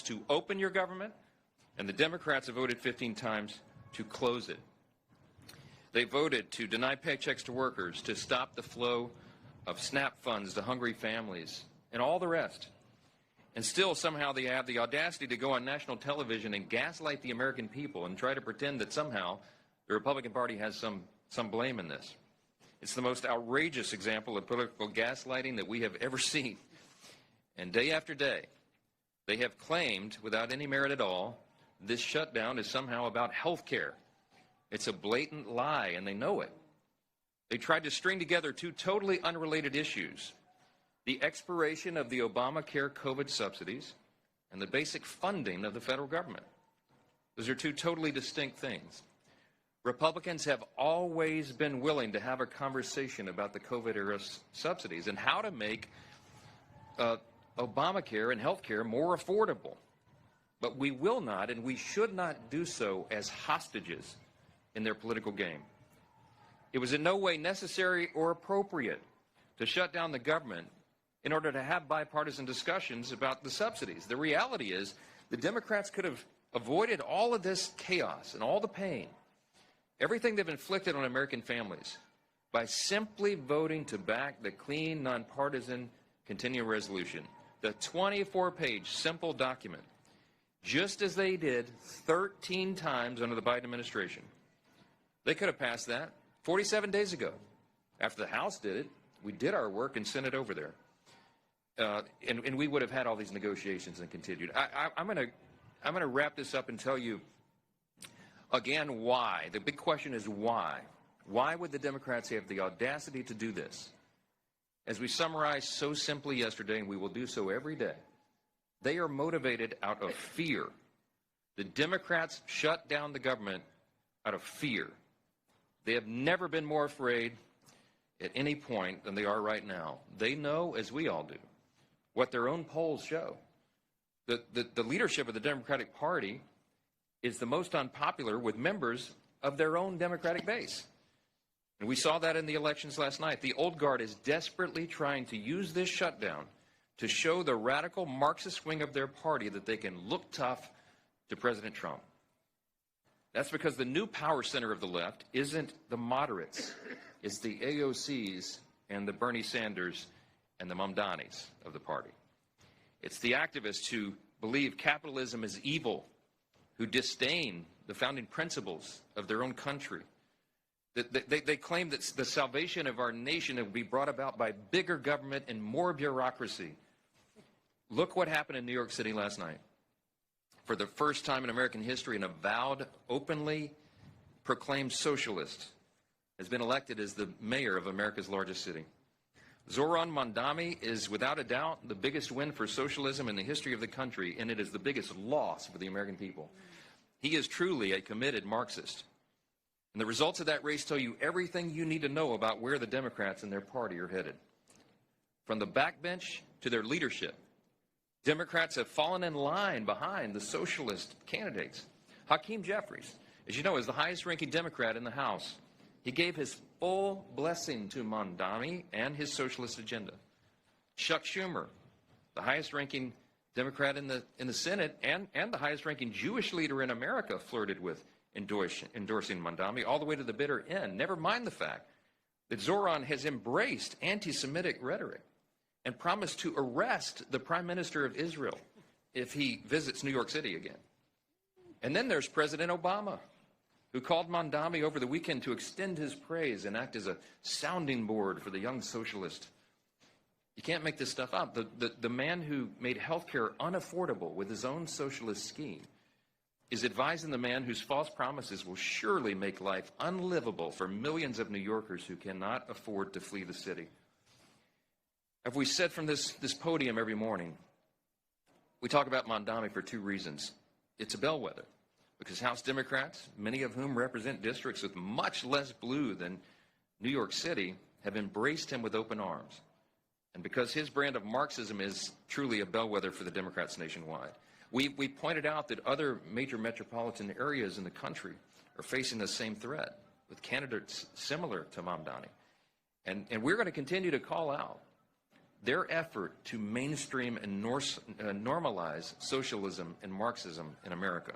to open your government, and the Democrats have voted 15 times to close it. They voted to deny paychecks to workers, to stop the flow of SNAP funds to hungry families, and all the rest. And still, somehow, they have the audacity to go on national television and gaslight the American people and try to pretend that somehow the Republican Party has some blame in this. It's the most outrageous example of political gaslighting that we have ever seen. And day after day, they have claimed, without any merit at all, this shutdown is somehow about health care. It's a blatant lie, and they know it. They tried to string together two totally unrelated issues: the expiration of the Obamacare COVID subsidies and the basic funding of the federal government. Those are two totally distinct things. Republicans have always been willing to have a conversation about the COVID-era subsidies and how to make Obamacare and health care more affordable. But we will not, and we should not do so as hostages in their political game. It was in no way necessary or appropriate to shut down the government in order to have bipartisan discussions about the subsidies. The reality is the Democrats could have avoided all of this chaos and all the pain, everything they've inflicted on American families, by simply voting to back the clean, nonpartisan continuing resolution, the 24-page simple document, just as they did 13 times under the Biden administration. They could have passed that 47 days ago. After the House did it, we did our work and sent it over there. And we would have had all these negotiations and continued. I'm going to wrap this up and tell you again why. The big question is why. Why would the Democrats have the audacity to do this? As we summarized so simply yesterday, and we will do so every day, they are motivated out of fear. The Democrats shut down the government out of fear. They have never been more afraid at any point than they are right now. They know, as we all do, what their own polls show. The leadership of the Democratic Party is the most unpopular with members of their own Democratic base. And we saw that in the elections last night. The old guard is desperately trying to use this shutdown to show the radical Marxist wing of their party that they can look tough to President Trump. That's because the new power center of the left isn't the moderates. It's the AOCs and the Bernie Sanders and the Mamdanis of the party. It's the activists who believe capitalism is evil, who disdain the founding principles of their own country. They claim that the salvation of our nation will be brought about by bigger government and more bureaucracy. Look what happened in New York City last night. For the first time in American history, an avowed, openly proclaimed socialist has been elected as the mayor of America's largest city. Zoran Mandami is without a doubt the biggest win for socialism in the history of the country, and it is the biggest loss for the American people. He is truly a committed Marxist. And the results of that race tell you everything you need to know about where the Democrats and their party are headed. From the backbench to their leadership, Democrats have fallen in line behind the socialist candidates. Hakeem Jeffries, as you know, is the highest-ranking Democrat in the House. He gave his full blessing to Mamdani and his socialist agenda. Chuck Schumer, the highest-ranking Democrat in the Senate and the highest-ranking Jewish leader in America, flirted with endorsing Mamdani all the way to the bitter end. Never mind the fact that Zoran has embraced anti-Semitic rhetoric and promised to arrest the Prime Minister of Israel if he visits New York City again. And then there's President Obama, who called Mamdani over the weekend to extend his praise and act as a sounding board for the young socialist. You can't make this stuff up. The man who made health care unaffordable with his own socialist scheme is advising the man whose false promises will surely make life unlivable for millions of New Yorkers who cannot afford to flee the city. As we said from this podium every morning, we talk about Mamdani for two reasons. It's a bellwether, because House Democrats, many of whom represent districts with much less blue than New York City, have embraced him with open arms. And because his brand of Marxism is truly a bellwether for the Democrats nationwide. We pointed out that other major metropolitan areas in the country are facing the same threat with candidates similar to Mamdani. And we're going to continue to call out their effort to mainstream and normalize socialism and Marxism in America.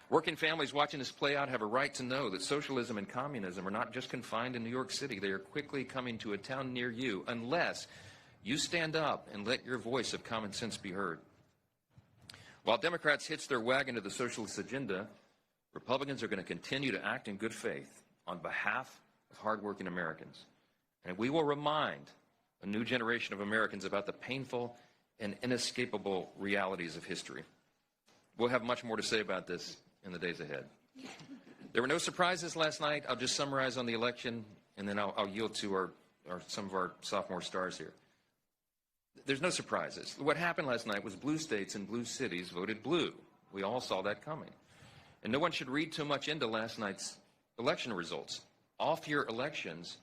Working families watching this play out have a right to know that socialism and communism are not just confined in New York City. They are quickly coming to a town near you unless you stand up and let your voice of common sense be heard. While Democrats hitch their wagon to the socialist agenda, Republicans are going to continue to act in good faith on behalf of hardworking Americans. And we will remind a new generation of Americans about the painful and inescapable realities of history. We'll have much more to say about this in the days ahead. There were no surprises last night. I'll just summarize on the election, and then I'll yield to some of our sophomore stars here. There's no surprises. What happened last night was blue states and blue cities voted blue. We all saw that coming. And no one should read too much into last night's election results. Off-year elections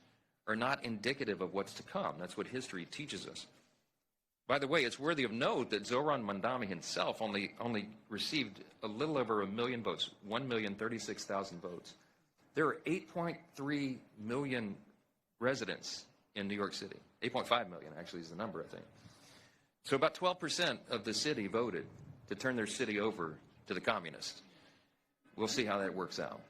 are not indicative of what's to come. That's what history teaches us. By the way, it's worthy of note that Zoran Mandami himself only received a little over 1 million votes, 1,036,000 votes. There are 8.3 million residents in New York City. 8.5 million, actually, is the number, I think. So about 12% of the city voted to turn their city over to the communists. We'll see how that works out.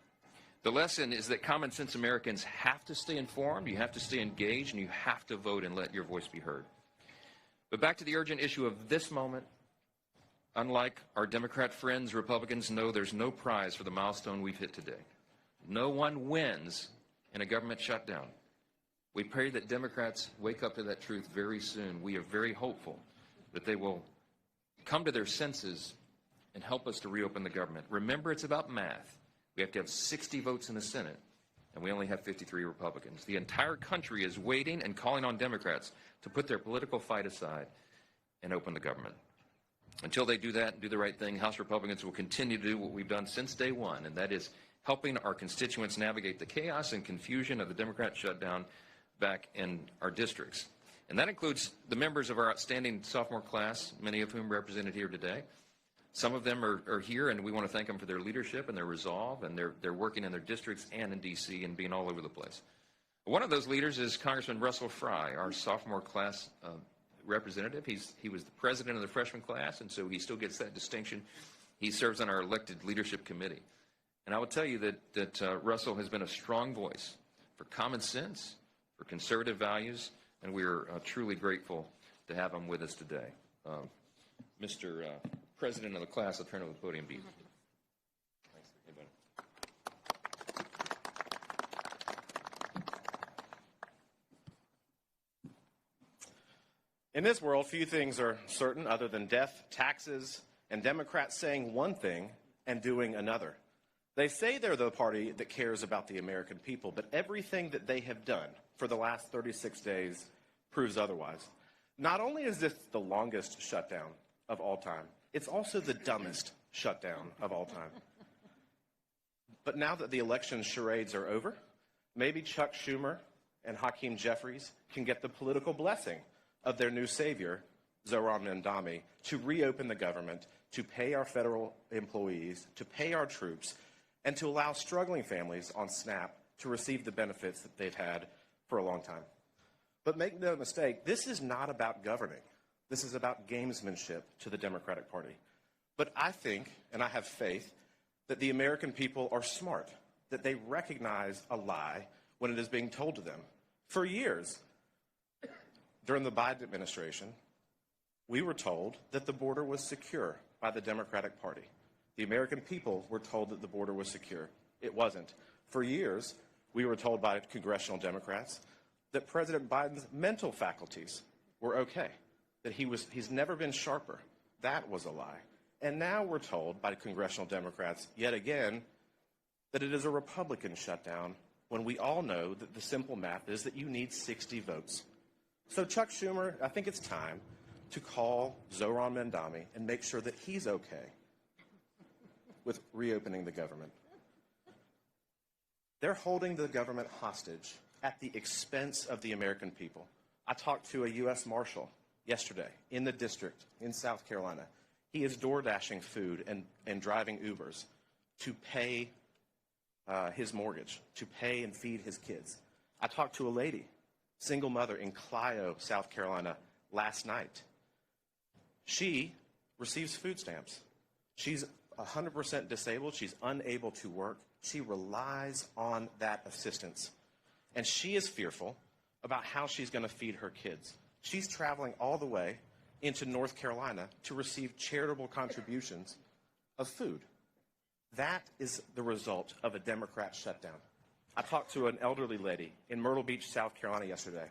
The lesson is that common sense Americans have to stay informed, you have to stay engaged, and you have to vote and let your voice be heard. But back to the urgent issue of this moment. Unlike our Democrat friends, Republicans know there's no prize for the milestone we've hit today. No one wins in a government shutdown. We pray that Democrats wake up to that truth very soon. We are very hopeful that they will come to their senses and help us to reopen the government. Remember, it's about math. We have to have 60 votes in the Senate, and we only have 53 Republicans. The entire country is waiting and calling on Democrats to put their political fight aside and open the government. Until they do that and do the right thing, House Republicans will continue to do what we've done since day one, and that is helping our constituents navigate the chaos and confusion of the Democrat shutdown back in our districts. And that includes the members of our outstanding sophomore class, many of whom represented here today. Some of them are here, and we want to thank them for their leadership and their resolve, and they're working in their districts and in D.C. and being all over the place. One of those leaders is Congressman Russell Fry, our sophomore class representative. He was the president of the freshman class, and so he still gets that distinction. He serves on our elected leadership committee. And I will tell you that Russell has been a strong voice for common sense, for conservative values, and we are truly grateful to have him with us today. Mr. President of the class, I'll turn over the podium to you. Thanks. Hey, buddy. In this world, few things are certain other than death, taxes, and Democrats saying one thing and doing another. They say they're the party that cares about the American people, but everything that they have done for the last 36 days proves otherwise. Not only is this the longest shutdown of all time, it's also the dumbest shutdown of all time. But now that the election charades are over, maybe Chuck Schumer and Hakeem Jeffries can get the political blessing of their new savior, Zoran Mandami, to reopen the government, to pay our federal employees, to pay our troops, and to allow struggling families on SNAP to receive the benefits that they've had for a long time. But make no mistake, this is not about governing. This is about gamesmanship to the Democratic Party. But I think, and I have faith, that the American people are smart, that they recognize a lie when it is being told to them. For years, during the Biden administration, we were told that the border was secure by the Democratic Party. The American people were told that the border was secure. It wasn't. For years, we were told by congressional Democrats that President Biden's mental faculties were okay, that he's never been sharper. That was a lie. And now we're told by congressional Democrats, yet again, that it is a Republican shutdown when we all know that the simple math is that you need 60 votes. So Chuck Schumer, I think it's time to call Zoran Mandami and make sure that he's okay with reopening the government. They're holding the government hostage at the expense of the American people. I talked to a U.S. Marshal yesterday in the district in South Carolina. He is door dashing food and driving Ubers to pay his mortgage, to pay and feed his kids. I talked to a lady, single mother in Clio, South Carolina, last night. She receives food stamps. She's 100% disabled. She's unable to work. She relies on that assistance. And she is fearful about how she's going to feed her kids. She's traveling all the way into North Carolina to receive charitable contributions of food. That is the result of a Democrat shutdown. I talked to an elderly lady in Myrtle Beach, South Carolina yesterday.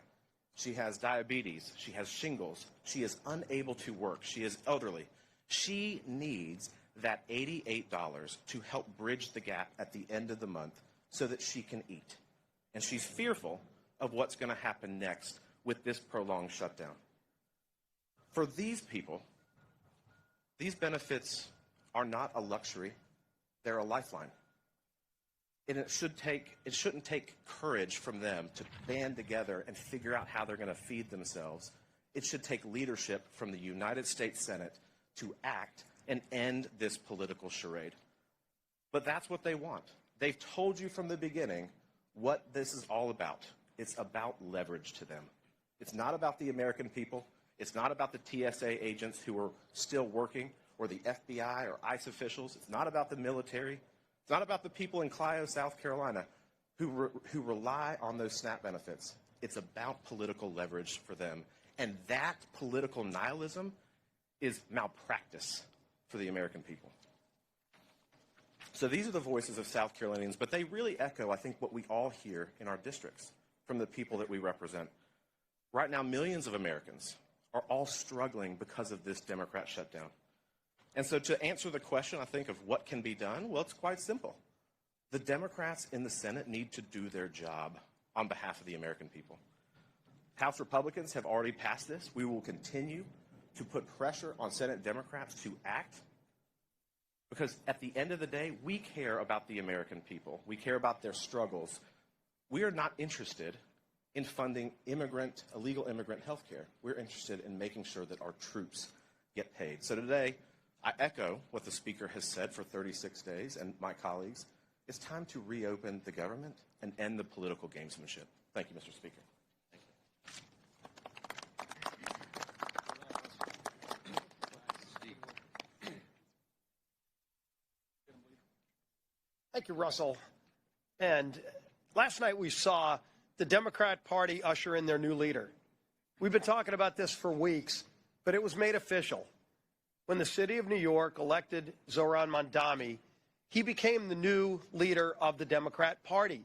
She has diabetes. She has shingles. She is unable to work. She is elderly. She needs that $88 to help bridge the gap at the end of the month so that she can eat. And she's fearful of what's going to happen next with this prolonged shutdown. For these people, these benefits are not a luxury. They're a lifeline. And it shouldn't take courage from them to band together and figure out how they're going to feed themselves. It should take leadership from the United States Senate to act and end this political charade. But that's what they want. They've told you from the beginning what this is all about. It's about leverage to them. It's not about the American people. It's not about the TSA agents who are still working, or the FBI or ICE officials. It's not about the military. It's not about the people in Clio, South Carolina, who rely on those SNAP benefits. It's about political leverage for them. And that political nihilism is malpractice for the American people. So these are the voices of South Carolinians, but they really echo, I think, what we all hear in our districts from the people that we represent. Right now, millions of Americans are all struggling because of this Democrat shutdown. And so to answer the question, I think, of what can be done, well, it's quite simple. The Democrats in the Senate need to do their job on behalf of the American people. House Republicans have already passed this. We will continue to put pressure on Senate Democrats to act, because at the end of the day, we care about the American people. We care about their struggles. We are not interested in funding illegal immigrant health care. We're interested in making sure that our troops get paid. So today, I echo what the Speaker has said for 36 days, and my colleagues. It's time to reopen the government and end the political gamesmanship. Thank you, Mr. Speaker. Thank you, Russell. And last night we saw the Democrat Party usher in their new leader. We've been talking about this for weeks, but it was made official. When the city of New York elected Zohran Mamdani, he became the new leader of the Democrat Party.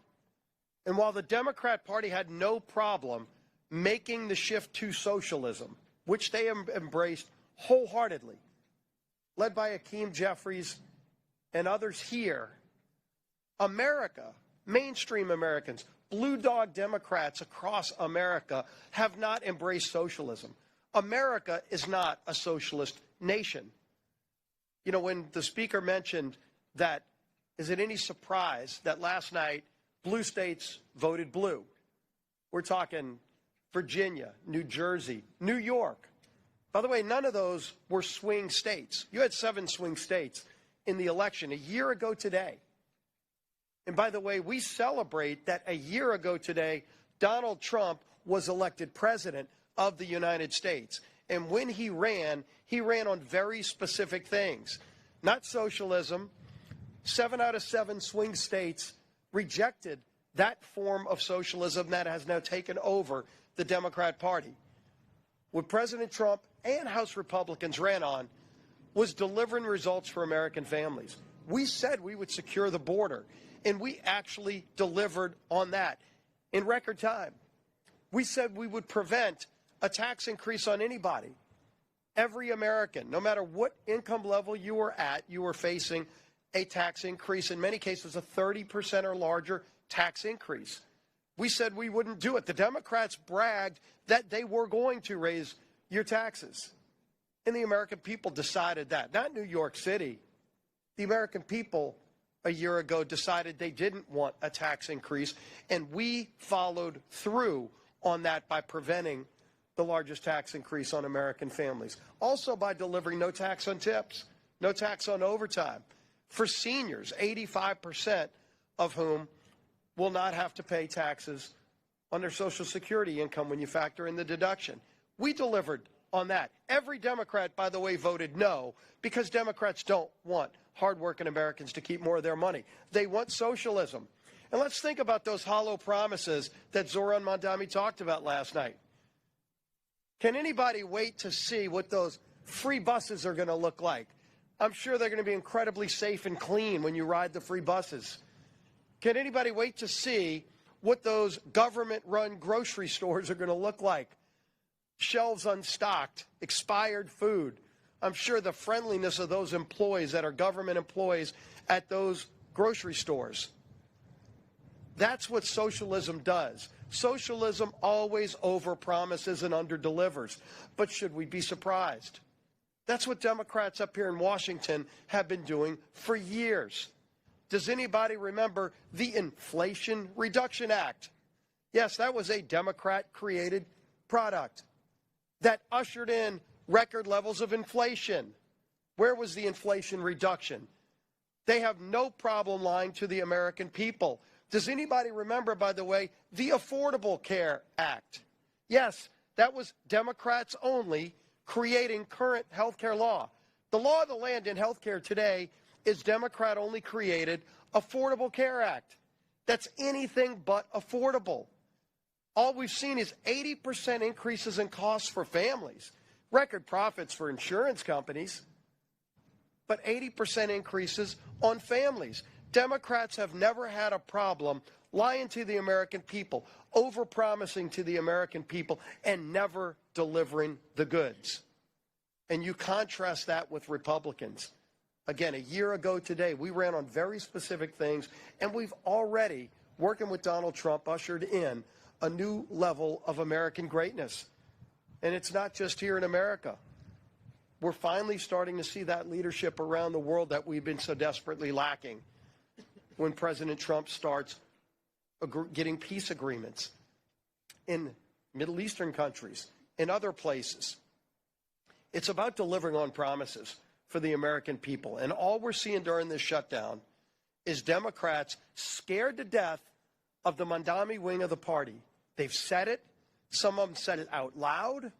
And while the Democrat Party had no problem making the shift to socialism, which they embraced wholeheartedly, led by Hakeem Jeffries and others here, America, mainstream Americans, blue dog Democrats across America have not embraced socialism. America is not a socialist nation. You know, when the Speaker mentioned that, is it any surprise that last night blue states voted blue? We're talking Virginia, New Jersey, New York. By the way, none of those were swing states. You had 7 swing states in the election a year ago today. And by the way, we celebrate that a year ago today, Donald Trump was elected president of the United States. And when he ran on very specific things, not socialism. 7 out of 7 swing states rejected that form of socialism that has now taken over the Democrat Party. What President Trump and House Republicans ran on was delivering results for American families. We said we would secure the border, and we actually delivered on that in record time. We said we would prevent a tax increase on anybody. Every American, no matter what income level you were at, you were facing a tax increase, in many cases a 30% or larger tax increase. We said we wouldn't do it. The Democrats bragged that they were going to raise your taxes. And the American people decided that, not New York City. The American people a year ago decided they didn't want a tax increase, and we followed through on that by preventing the largest tax increase on American families. Also by delivering no tax on tips, no tax on overtime for seniors, 85% of whom will not have to pay taxes on their Social Security income when you factor in the deduction. We delivered on that. Every Democrat, by the way, voted no because Democrats don't want hardworking Americans to keep more of their money. They want socialism. And let's think about those hollow promises that Zoran Mandami talked about last night. Can anybody wait to see what those free buses are going to look like? I'm sure they're going to be incredibly safe and clean when you ride the free buses. Can anybody wait to see what those government-run grocery stores are going to look like? Shelves unstocked, expired food. I'm sure the friendliness of those employees that are government employees at those grocery stores. That's what socialism does. Socialism always overpromises and underdelivers. But should we be surprised? That's what Democrats up here in Washington have been doing for years. Does anybody remember the Inflation Reduction Act? Yes, that was a Democrat-created product that ushered in record levels of inflation. Where was the inflation reduction? They have no problem lying to the American people. Does anybody remember, by the way, the Affordable Care Act? Yes, that was Democrats only creating current health care law. The law of the land in health care today is Democrat-only created Affordable Care Act. That's anything but affordable. All we've seen is 80% increases in costs for families, record profits for insurance companies, but 80% increases on families. Democrats have never had a problem lying to the American people, overpromising to the American people, and never delivering the goods. And you contrast that with Republicans. Again, a year ago today, we ran on very specific things, and we've already, working with Donald Trump, ushered in a new level of American greatness. And it's not just here in America. We're finally starting to see that leadership around the world that we've been so desperately lacking when President Trump starts getting peace agreements in Middle Eastern countries, in other places. It's about delivering on promises for the American people. And all we're seeing during this shutdown is Democrats scared to death of the Mandami wing of the party. They've said it. Some of them said it out loud.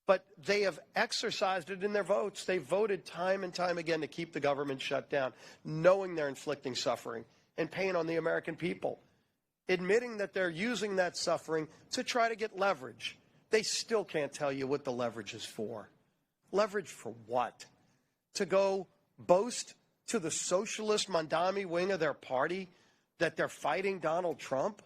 But they have exercised it in their votes. They voted time and time again to keep the government shut down, knowing they're inflicting suffering and pain on the American people, admitting that they're using that suffering to try to get leverage. They still can't tell you what the leverage is for. Leverage for what? To go boast to the socialist Mandami wing of their party that they're fighting Donald Trump,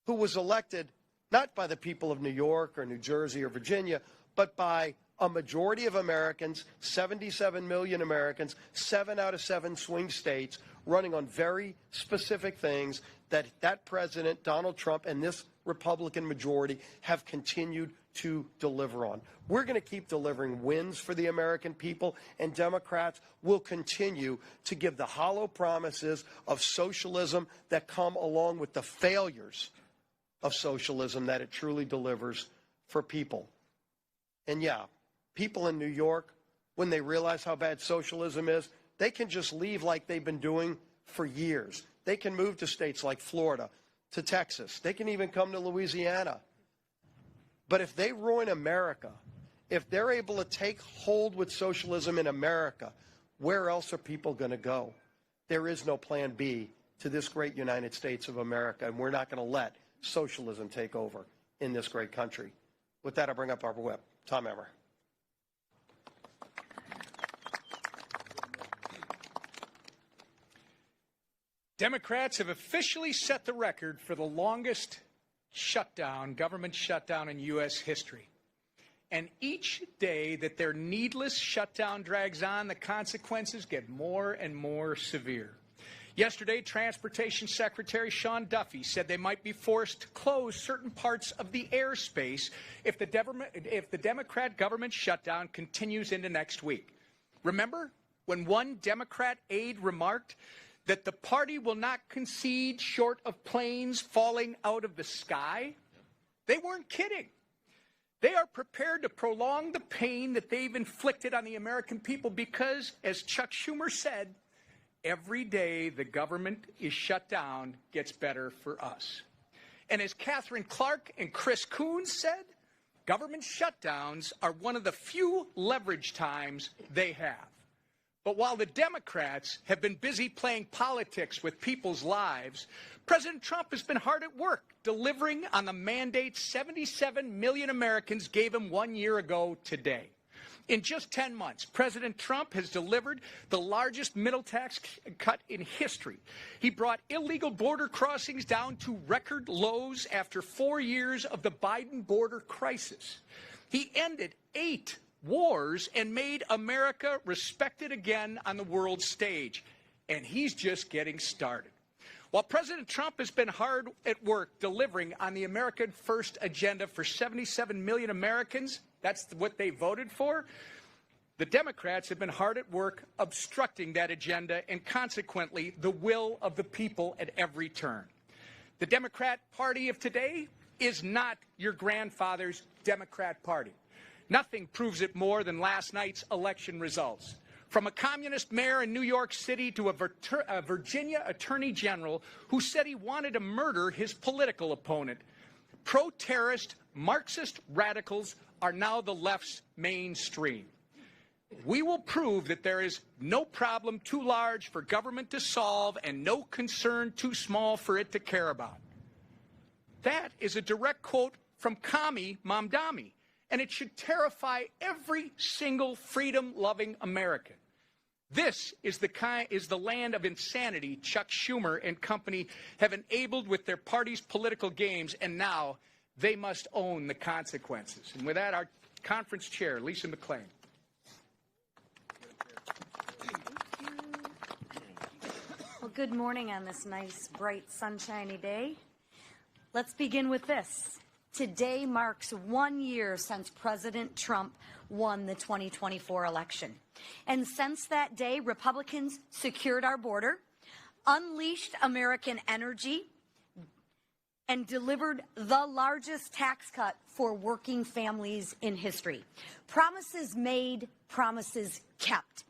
who was elected not by the people of New York or New Jersey or Virginia, but by a majority of Americans, 77 million Americans, 7 out of 7 swing states, running on very specific things that President Donald Trump and this Republican majority have continued to deliver on. We're going to keep delivering wins for the American people, and Democrats will continue to give the hollow promises of socialism that come along with the failures of socialism that it truly delivers for people. And yeah, people in New York, when they realize how bad socialism is, they can just leave like they've been doing for years. They can move to states like Florida, to Texas. They can even come to Louisiana. But if they ruin America, if they're able to take hold with socialism in America, where else are people going to go? There is no plan B to this great United States of America, and we're not going to let socialism take over in this great country. With that, I bring up our whip, Tom Emmer. Democrats have officially set the record for the longest shutdown, government shutdown in U.S. history. And each day that their needless shutdown drags on, the consequences get more and more severe. Yesterday, Transportation Secretary Sean Duffy said they might be forced to close certain parts of the airspace if the Democrat government shutdown continues into next week. Remember when one Democrat aide remarked that the party will not concede short of planes falling out of the sky? They weren't kidding. They are prepared to prolong the pain that they've inflicted on the American people because, as Chuck Schumer said, every day the government is shut down gets better for us. And as Catherine Clark and Chris Coons said, Government shutdowns are one of the few leverage times they have. But while the Democrats have been busy playing politics with people's lives, President Trump has been hard at work delivering on the mandate 77 million Americans gave him 1 year ago today. In just 10 months, President Trump has delivered the largest middle tax cut in history. He brought illegal border crossings down to record lows after 4 years of the Biden border crisis. He ended 8 wars and made America respected again on the world stage. And he's just getting started. While President Trump has been hard at work delivering on the American First agenda for 77 million Americans, that's what they voted for, the Democrats have been hard at work obstructing that agenda and consequently the will of the people at every turn. The Democrat Party of today is not your grandfather's Democrat Party. Nothing proves it more than last night's election results. From a communist mayor in New York City to a Virginia attorney general who said he wanted to murder his political opponent, pro-terrorist Marxist radicals are now the left's mainstream. We will prove that there is no problem too large for government to solve and no concern too small for it to care about. That is a direct quote from Kami Mamdani. And it should terrify every single freedom-loving American. This is the land of insanity Chuck Schumer and company have enabled with their party's political games, and now they must own the consequences. And with that, our conference chair, Lisa McClain. Well, good morning on this nice, bright, sunshiny day. Let's begin with this. Today marks 1 year since President Trump won the 2024 election. And since that day, Republicans secured our border, unleashed American energy, and delivered the largest tax cut for working families in history. Promises made, promises kept.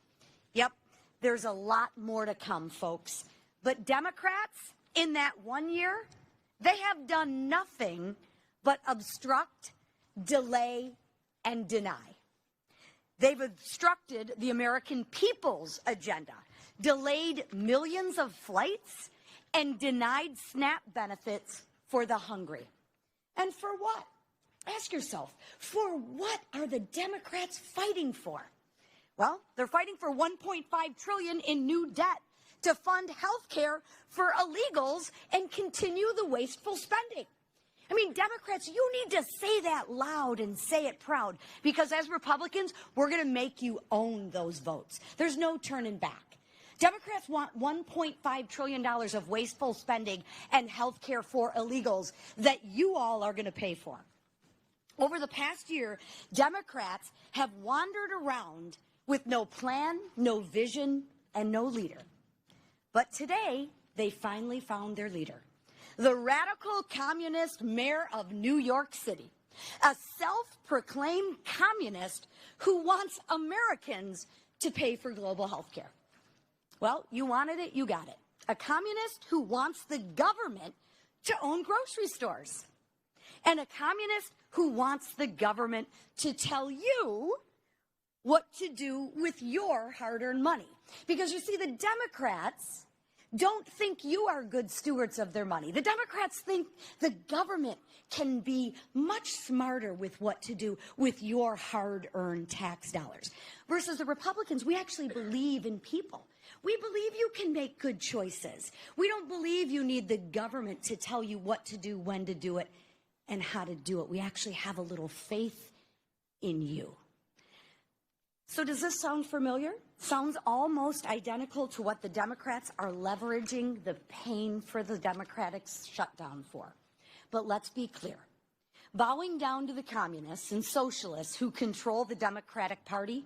Yep, there's a lot more to come, folks. But Democrats, in that 1 year, they have done nothing but obstruct, delay, and deny. They've obstructed the American people's agenda, delayed millions of flights, and denied SNAP benefits for the hungry. And for what? Ask yourself, for what are the Democrats fighting for? Well, they're fighting for $1.5 trillion in new debt to fund health care for illegals and continue the wasteful spending. I mean, Democrats, you need to say that loud and say it proud, because as Republicans, we're going to make you own those votes. There's no turning back. Democrats want $1.5 trillion of wasteful spending and health care for illegals that you all are going to pay for. Over the past year, Democrats have wandered around with no plan, no vision, and no leader. But today, they finally found their leader. The radical communist mayor of New York City, a self-proclaimed communist who wants Americans to pay for global health care. Well, you wanted it, you got it. A communist who wants the government to own grocery stores. And a communist who wants the government to tell you what to do with your hard-earned money. Because you see, the Democrats don't think you are good stewards of their money. The Democrats think the government can be much smarter with what to do with your hard-earned tax dollars. Versus the Republicans, we actually believe in people. We believe you can make good choices. We don't believe you need the government to tell you what to do, when to do it, and how to do it. We actually have a little faith in you. So does this sound familiar? Sounds almost identical to what the Democrats are leveraging the pain for the Democratic shutdown for. But let's be clear. Bowing down to the communists and socialists who control the Democratic Party,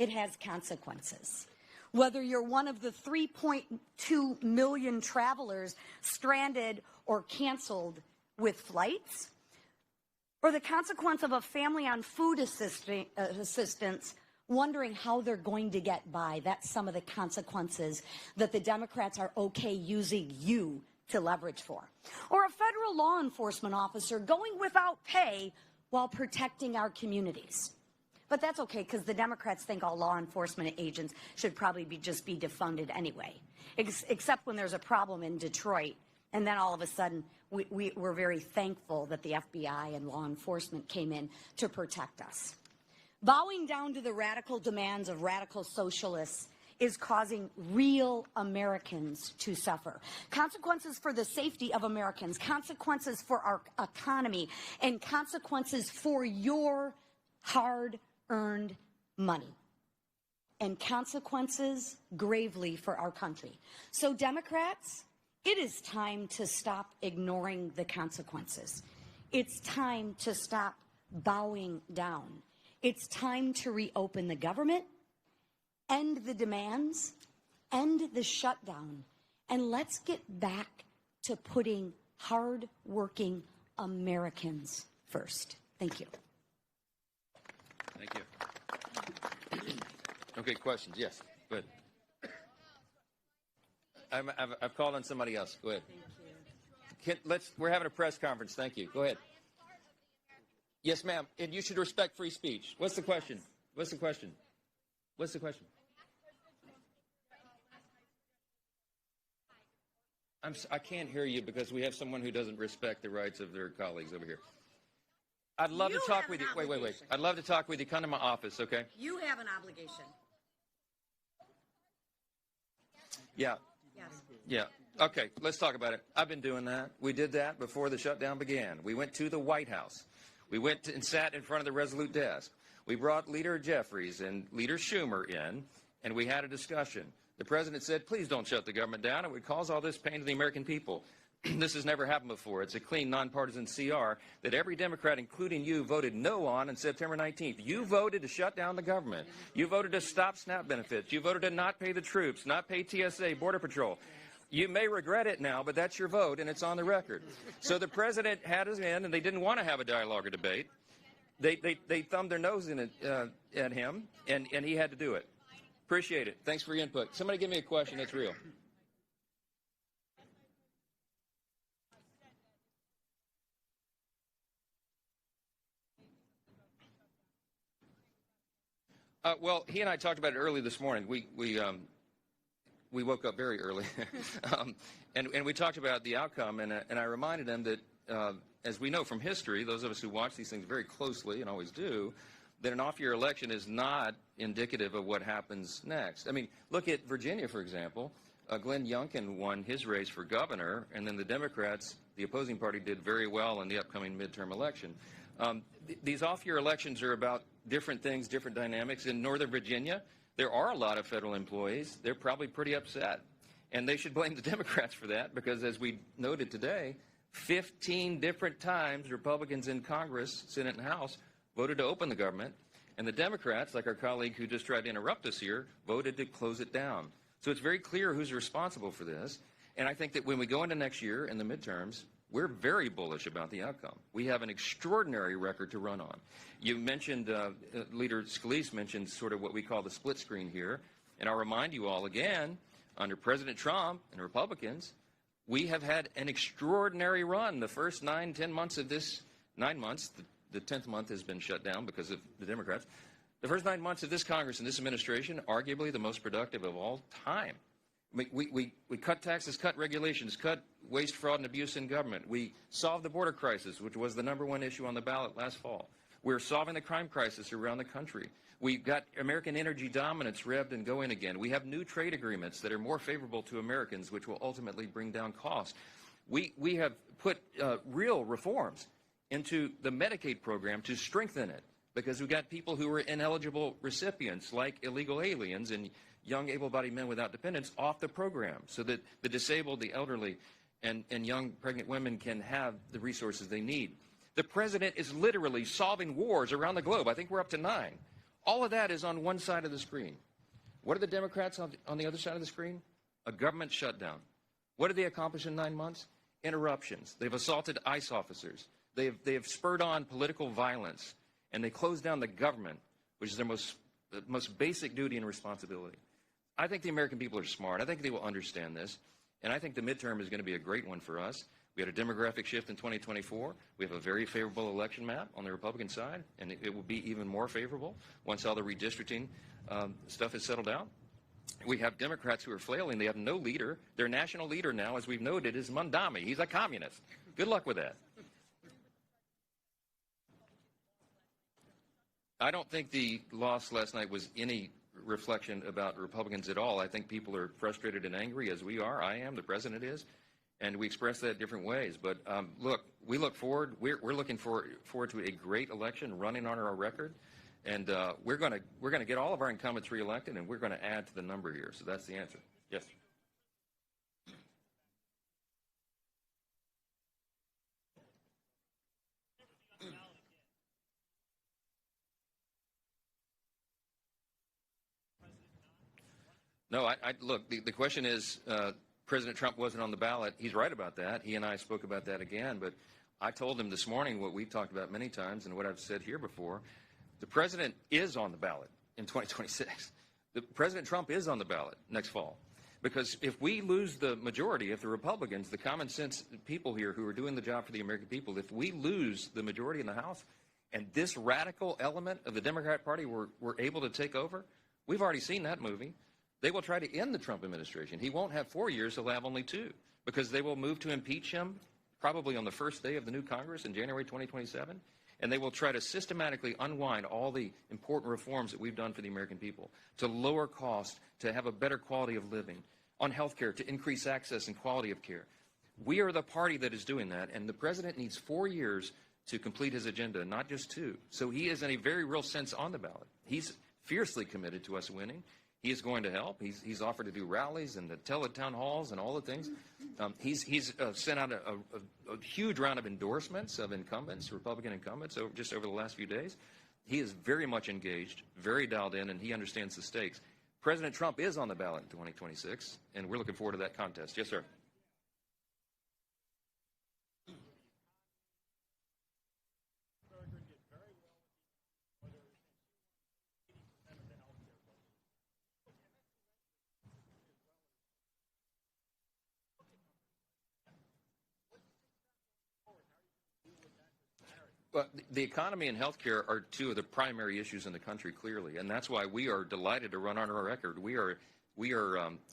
it has consequences. Whether you're one of the 3.2 million travelers stranded or canceled with flights, or the consequence of a family on food assistance wondering how they're going to get by. That's some of the consequences that the Democrats are okay using you to leverage for. Or a federal law enforcement officer going without pay while protecting our communities. But that's okay, because the Democrats think all law enforcement agents should probably just be defunded anyway, except when there's a problem in Detroit. And then all of a sudden, we're very thankful that the FBI and law enforcement came in to protect us. Bowing down to the radical demands of radical socialists is causing real Americans to suffer. Consequences for the safety of Americans, consequences for our economy, and consequences for your hard-earned money. And consequences gravely for our country. So Democrats, it is time to stop ignoring the consequences. It's time to stop bowing down. It's time to reopen the government, end the demands, end the shutdown, and let's get back to putting hard-working Americans first. Thank you. Thank you. Okay, questions? Yes, go ahead. I've called on somebody else. Go ahead. Thank you. We're having a press conference. Thank you. Go ahead. Yes, ma'am. And you should respect free speech. What's the question? What's the question? What's the question? I can't hear you because we have someone who doesn't respect the rights of their colleagues over here. I'd love to talk with you. Wait. I'd love to talk with you. Come to my office, okay? You have an obligation. Yeah. Yes. Yeah. Okay, let's talk about it. I've been doing that. We did that before the shutdown began. We went to the White House. We went and sat in front of the Resolute desk. We brought Leader Jeffries and Leader Schumer in, and we had a discussion. The president said, please don't shut the government down. It would cause all this pain to the American people. This has never happened before. It's a clean, nonpartisan CR that every Democrat, including you, voted no on September 19th. You voted to shut down the government. You voted to stop SNAP benefits. You voted to not pay the troops, not pay TSA, Border Patrol. You may regret it now, but that's your vote, and it's on the record. So the president had us in, and they didn't want to have a dialogue or debate. They thumbed their nose in it, at him, and he had to do it. Appreciate it. Thanks for your input. Somebody give me a question that's real. Well, he and I talked about it early this morning. We woke up very early, and we talked about the outcome, and I reminded him that, as we know from history, those of us who watch these things very closely and always do, that an off-year election is not indicative of what happens next. I mean, look at Virginia, for example. Glenn Youngkin won his race for governor, and then the Democrats, the opposing party, did very well in the upcoming midterm election. These off-year elections are about different things, different dynamics. In Northern Virginia, there are a lot of federal employees. They're probably pretty upset. And they should blame the Democrats for that because, as we noted today, 15 different times Republicans in Congress, Senate, and House voted to open the government. And the Democrats, like our colleague who just tried to interrupt us here, voted to close it down. So it's very clear who's responsible for this. And I think that when we go into next year in the midterms, we're very bullish about the outcome. We have an extraordinary record to run on. You mentioned, Leader Scalise mentioned sort of what we call the split screen here. And I'll remind you all again, under President Trump and Republicans, we have had an extraordinary run. The first 9-10 months of this, 9 months, the 10th month has been shut down because of the Democrats. The first 9 months of this Congress and this administration, arguably the most productive of all time. We cut taxes, cut regulations, cut waste, fraud, and abuse in government. We solved the border crisis, which was the #1 issue on the ballot last fall. We're solving the crime crisis around the country. We got American energy dominance revved and going again. We have new trade agreements that are more favorable to Americans, which will ultimately bring down costs. We have put real reforms into the Medicaid program to strengthen it because we've got people who are ineligible recipients, like illegal aliens and young able-bodied men without dependents, off the program so that the disabled, the elderly, and young pregnant women can have the resources they need. The president is literally solving wars around the globe. I think we're up to 9. All of that is on one side of the screen. What are the Democrats on the other side of the screen? A government shutdown. What did they accomplish in 9 months? Interruptions. They've assaulted ICE officers. They have spurred on political violence. And they closed down the government, which is their most basic duty and responsibility. I think the American people are smart. I think they will understand this. And I think the midterm is going to be a great one for us. We had a demographic shift in 2024. We have a very favorable election map on the Republican side, and it will be even more favorable once all the redistricting stuff is settled out. We have Democrats who are flailing. They have no leader. Their national leader now, as we've noted, is Mondami. He's a communist. Good luck with that. I don't think the loss last night was any reflection about Republicans at all. I think people are frustrated and angry, as we are. I am. The president is. And we express that different ways. But look, we look forward. We're looking forward to a great election running on our record. And we're going to get all of our incumbents reelected, and we're going to add to the number here. So that's the answer. Yes. No, look, the question is, President Trump wasn't on the ballot. He's right about that. He and I spoke about that again. But I told him this morning what we've talked about many times and what I've said here before. The president is on the ballot in 2026. President Trump is on the ballot next fall. Because if we lose the majority, if the Republicans, the common sense people here who are doing the job for the American people, if we lose the majority in the House and this radical element of the Democrat Party were able to take over, we've already seen that movie. They will try to end the Trump administration. He won't have 4 years, he'll have only 2, because they will move to impeach him probably on the first day of the new Congress in January 2027, and they will try to systematically unwind all the important reforms that we've done for the American people, to lower cost, to have a better quality of living, on health care, to increase access and quality of care. We are the party that is doing that, and the president needs 4 years to complete his agenda, not just 2. So he is in a very real sense on the ballot. He's fiercely committed to us winning. He is going to help. He's offered to do rallies and the town halls and all the things. He's sent out a huge round of endorsements of incumbents, Republican incumbents, just over the last few days. He is very much engaged, very dialed in, and he understands the stakes. President Trump is on the ballot in 2026, and we're looking forward to that contest. Yes, sir. Well, the economy and health care are 2 of the primary issues in the country, clearly, and that's why we are delighted to run on our record. We are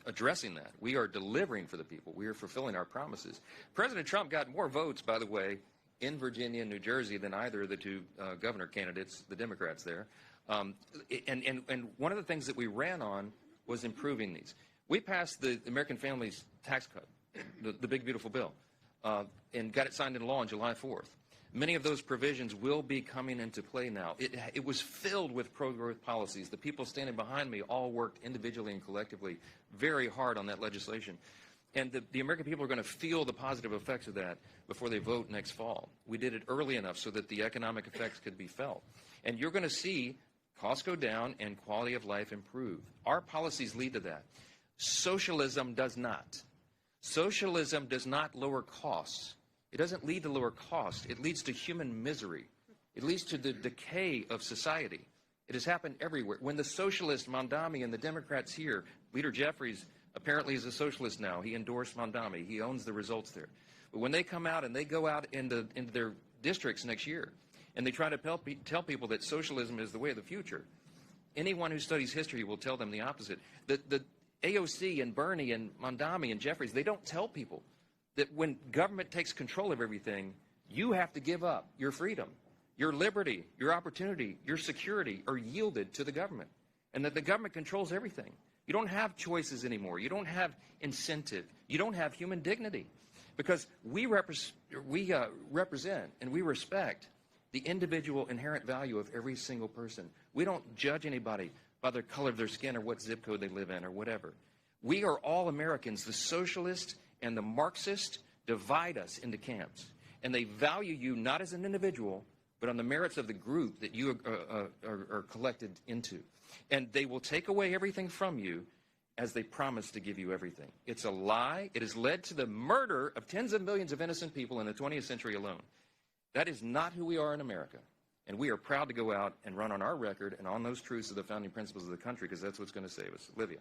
addressing that. We are delivering for the people. We are fulfilling our promises. President Trump got more votes, by the way, in Virginia and New Jersey than either of the 2 governor candidates, the Democrats there. And one of the things that we ran on was improving these. We passed the American Families Tax Cut, the big, beautiful bill, and got it signed into law on July 4th. Many of those provisions will be coming into play now. It was filled with pro-growth policies. The people standing behind me all worked individually and collectively very hard on that legislation. And the American people are going to feel the positive effects of that before they vote next fall. We did it early enough so that the economic effects could be felt. And you're going to see costs go down and quality of life improve. Our policies lead to that. Socialism does not. Socialism does not lower costs. It doesn't lead to lower cost. It leads to human misery. It leads to the decay of society. It has happened everywhere. When the socialists, Mondami, and the Democrats here, Leader Jeffries apparently is a socialist now. He endorsed Mondami. He owns the results there. But when they come out and they go out into their districts next year and they try to tell people that socialism is the way of the future, anyone who studies history will tell them the opposite. The AOC and Bernie and Mondami and Jeffries, they don't tell people that when government takes control of everything, you have to give up your freedom, your liberty, your opportunity, your security are yielded to the government, and that the government controls everything. You don't have choices anymore. You don't have incentive. You don't have human dignity, because we represent and we respect the individual inherent value of every single person. We don't judge anybody by the color of their skin or what zip code they live in or whatever. We are all Americans. The socialists and the Marxists divide us into camps, and they value you not as an individual, but on the merits of the group that you are collected into. And they will take away everything from you as they promise to give you everything. It's a lie. It has led to the murder of tens of millions of innocent people in the 20th century alone. That is not who we are in America. And we are proud to go out and run on our record and on those truths of the founding principles of the country, because that's what's going to save us. Olivia.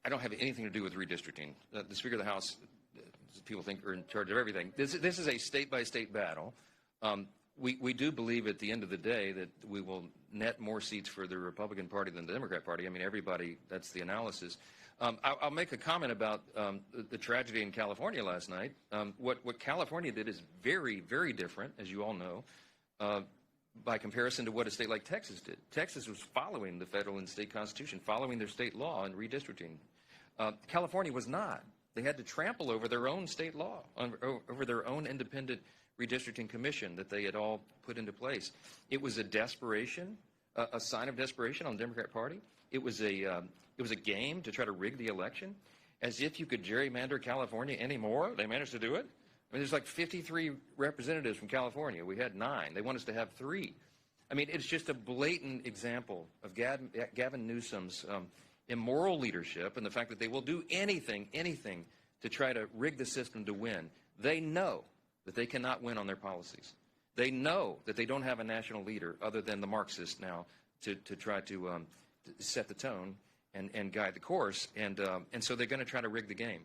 I don't have anything to do with redistricting. The Speaker of the House, people think, are in charge of everything. This is a state-by-state battle. We do believe at the end of the day that we will net more seats for the Republican Party than the Democrat Party. I mean, everybody, that's the analysis. I'll make a comment about the tragedy in California last night. What California did is very, very different, as you all know, by comparison to what a state like Texas did. Texas was following the federal and state constitution, following their state law and redistricting. California was not. They had to trample over their own state law, over their own independent redistricting commission that they had all put into place. It was a desperation, a sign of desperation on the Democrat Party. It was a game to try to rig the election, as if you could gerrymander California anymore. They managed to do it. I mean, there's like 53 representatives from California. We had 9. They want us to have 3. I mean, it's just a blatant example of Gavin Newsom's immoral leadership and the fact that they will do anything to try to rig the system to win. They know that they cannot win on their policies. They know that they don't have a national leader other than the Marxists now to try to set the tone and guide the course. And so they're going to try to rig the game.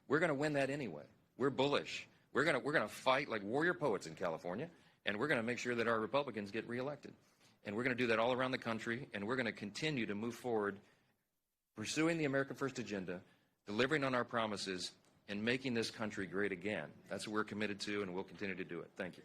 We're going to win that anyway. We're bullish. We're going to fight like warrior poets in California, and we're going to make sure that our Republicans get reelected. And we're going to do that all around the country, and we're going to continue to move forward, pursuing the America First agenda, delivering on our promises, and making this country great again. That's what we're committed to, and we'll continue to do it. Thank you.